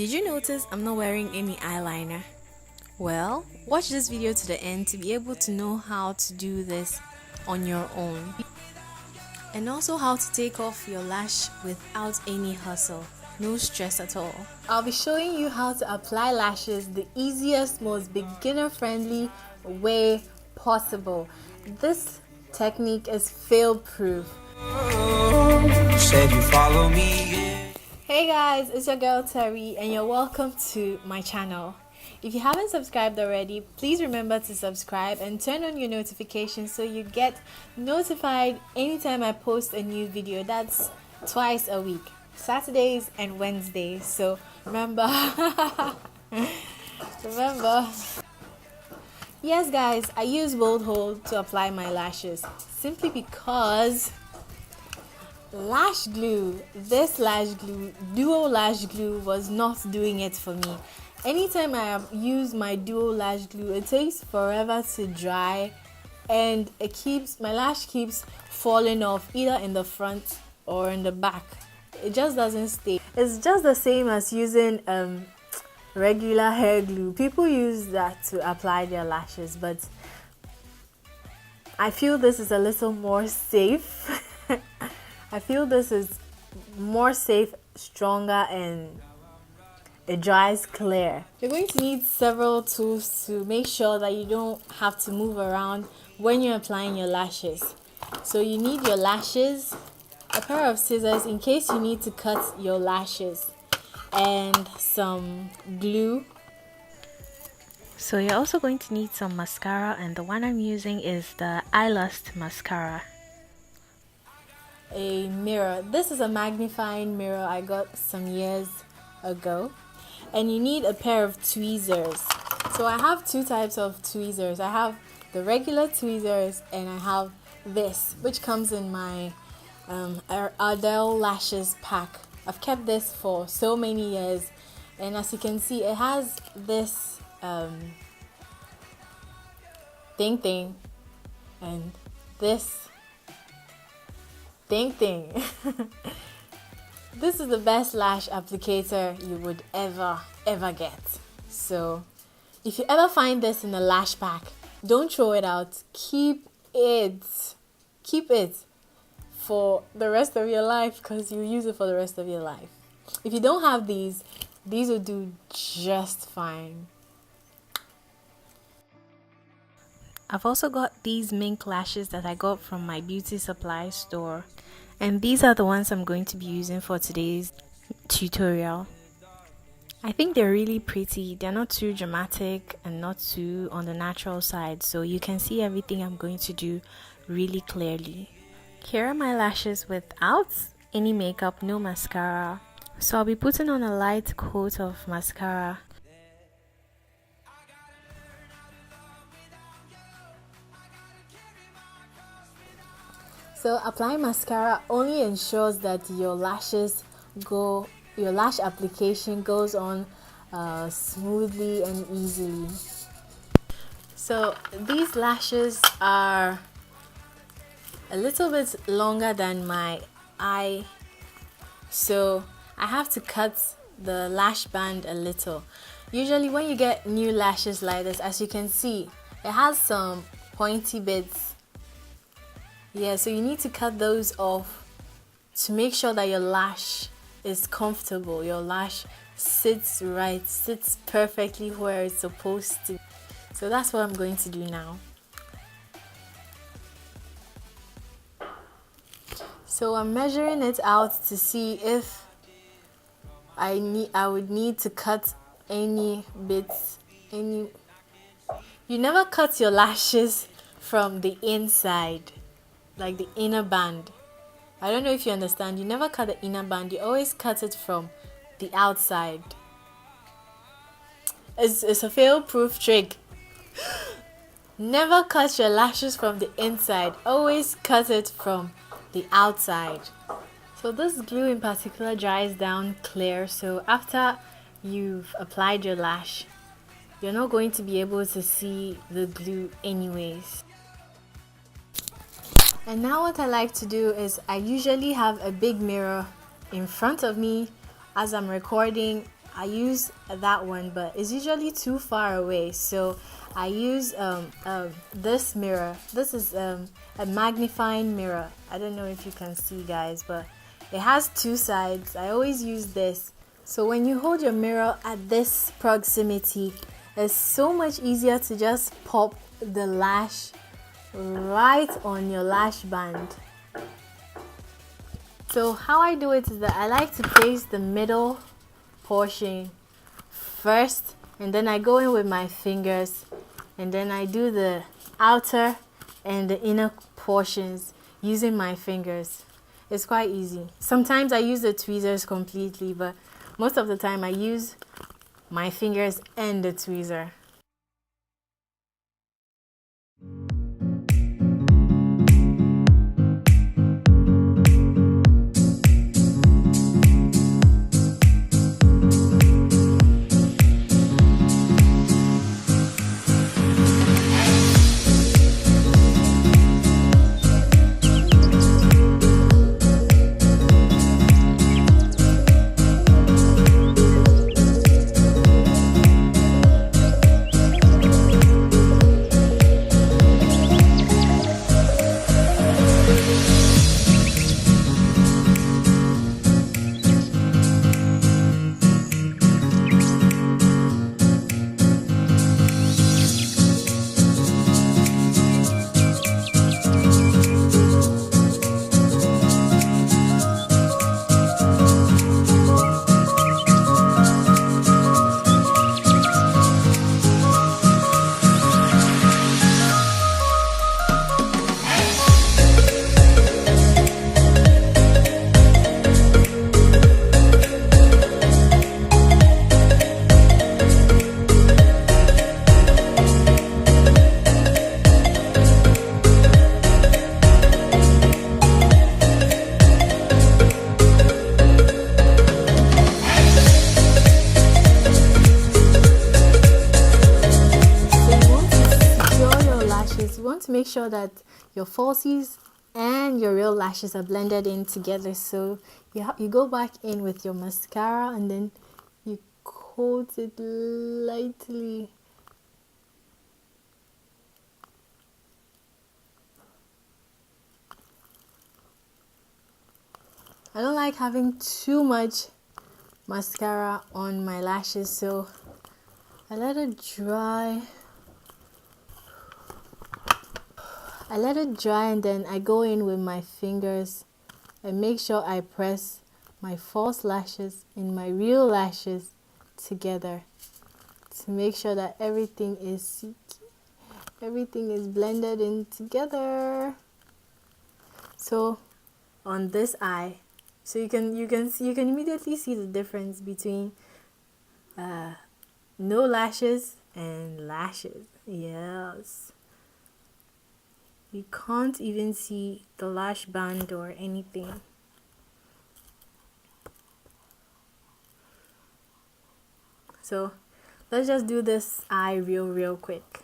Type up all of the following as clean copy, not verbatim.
Did you notice I'm not wearing any eyeliner? Well, watch this video to the end to be able to know how to do this on your own. And also how to take off your lash without any hustle. No stress at all. I'll be showing you how to apply lashes the easiest, most beginner-friendly way possible. This technique is fail-proof. Said you follow me. Hey guys, it's your girl Terrie and you're welcome to my channel. If you haven't subscribed already, please remember to subscribe and turn on your notifications so you get notified anytime I post a new video. That's twice a week, Saturdays and Wednesdays. So remember, Yes guys, I use Bold Hold to apply my lashes simply because this lash glue, duo lash glue, was not doing it for me. Anytime I use my duo lash glue, it takes forever to dry and my lash keeps falling off either in the front or in the back. It just doesn't stay. It's just the same as using regular hair glue. People use that to apply their lashes, but I feel this is a little more safe. I feel this is more safe, stronger, and it dries clear. You're going to need several tools to make sure that you don't have to move around when you're applying your lashes. So you need your lashes, a pair of scissors in case you need to cut your lashes, and some glue. So you're also going to need some mascara, and the one I'm using is the EYELASHES mascara. A mirror. This is a magnifying mirror I got some years ago. And you need a pair of tweezers. So I have two types of tweezers. I have the regular tweezers and I have this, which comes in my Ardell lashes pack. I've kept this for so many years, and as you can see, it has this thing and this thing. This is the best lash applicator you would ever get. So if you ever find this in a lash pack, don't throw it out. Keep it for the rest of your life, because you use it for the rest of your life. If you don't have these will do just fine. I've also got these mink lashes that I got from my beauty supply store, and these are the ones I'm going to be using for today's tutorial. I think they're really pretty. They're not too dramatic and not too on the natural side, so you can see everything I'm going to do really clearly. Here are my lashes without any makeup, no mascara. So I'll be putting on a light coat of mascara. So applying mascara only ensures that your lash application goes on smoothly and easily. So these lashes are a little bit longer than my eye, so I have to cut the lash band a little. Usually when you get new lashes like this, as you can see, it has some pointy bits. Yeah, so you need to cut those off to make sure that your lash is comfortable. Your lash sits right, sits perfectly where it's supposed to. So that's what I'm going to do now. So I'm measuring it out to see if I would need to cut any bits. You never cut your lashes from the inside, like the inner band. I don't know if you understand. You never cut the inner band. You always cut it from the outside. It's a fail-proof trick. Never cut your lashes from the inside. Always cut it from the outside. So this glue in particular dries down clear, so after you've applied your lash, you're not going to be able to see the glue anyways. And now what I like to do is I usually have a big mirror in front of me as I'm recording. I use that one, but it's usually too far away, so I use this mirror. This is a magnifying mirror. I don't know if you can see, guys, but it has two sides. I always use this. So when you hold your mirror at this proximity, it's so much easier to just pop the lash right on your lash band. So how I do it is that I like to place the middle portion first, and then I go in with my fingers, and then I do the outer and the inner portions using my fingers. It's quite easy. Sometimes I use the tweezers completely, but most of the time I use my fingers and the tweezer. To make sure that your falsies and your real lashes are blended in together, so you go back in with your mascara and then you coat it lightly. I don't like having too much mascara on my lashes, so I let it dry. And then I go in with my fingers and make sure I press my false lashes and my real lashes together to make sure that everything is blended in together. So on this eye, so you can immediately see the difference between no lashes and lashes. Yes. You can't even see the lash band or anything. So let's just do this eye real quick.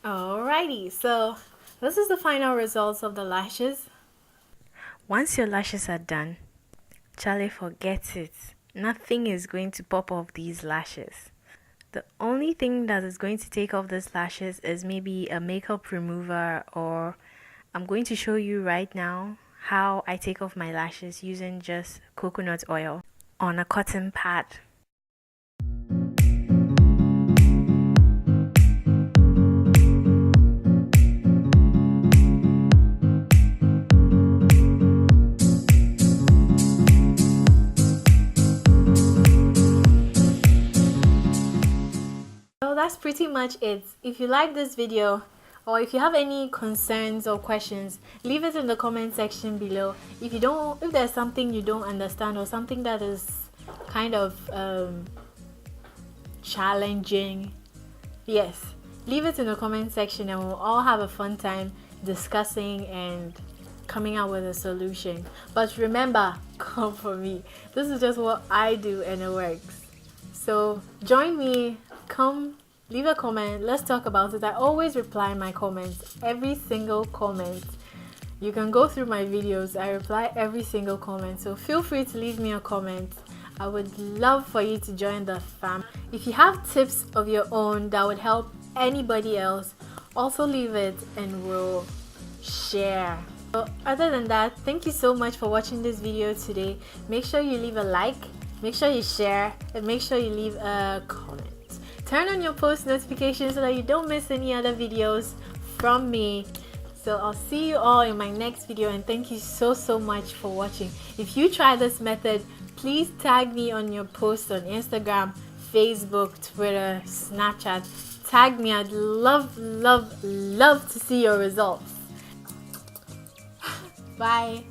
Alrighty, so this is the final results of the lashes. Once your lashes are done, Charlie, forget it. Nothing is going to pop off these lashes. The only thing that is going to take off these lashes is maybe a makeup remover, or I'm going to show you right now how I take off my lashes using just coconut oil on a cotton pad. That's pretty much it. If you like this video, or if you have any concerns or questions, leave it in the comment section below. If there's something you don't understand or something that is kind of challenging, yes, leave it in the comment section and we'll all have a fun time discussing and coming out with a solution. But remember, come for me. This is just what I do and it works. So join me, come leave a comment, let's talk about it. I always reply my comments, every single comment. You can go through my videos, I reply every single comment, so feel free to leave me a comment. I would love for you to join the fam. If you have tips of your own that would help anybody else, also leave it and we'll share. So other than that, thank you so much for watching this video today. Make sure you leave a like, make sure you share, and make sure you leave a comment. Turn on your post notifications so that you don't miss any other videos from me. So I'll see you all in my next video, and thank you so much for watching. If you try this method, please tag me on your post on Instagram, Facebook, Twitter, Snapchat. Tag me. I'd love to see your results. Bye.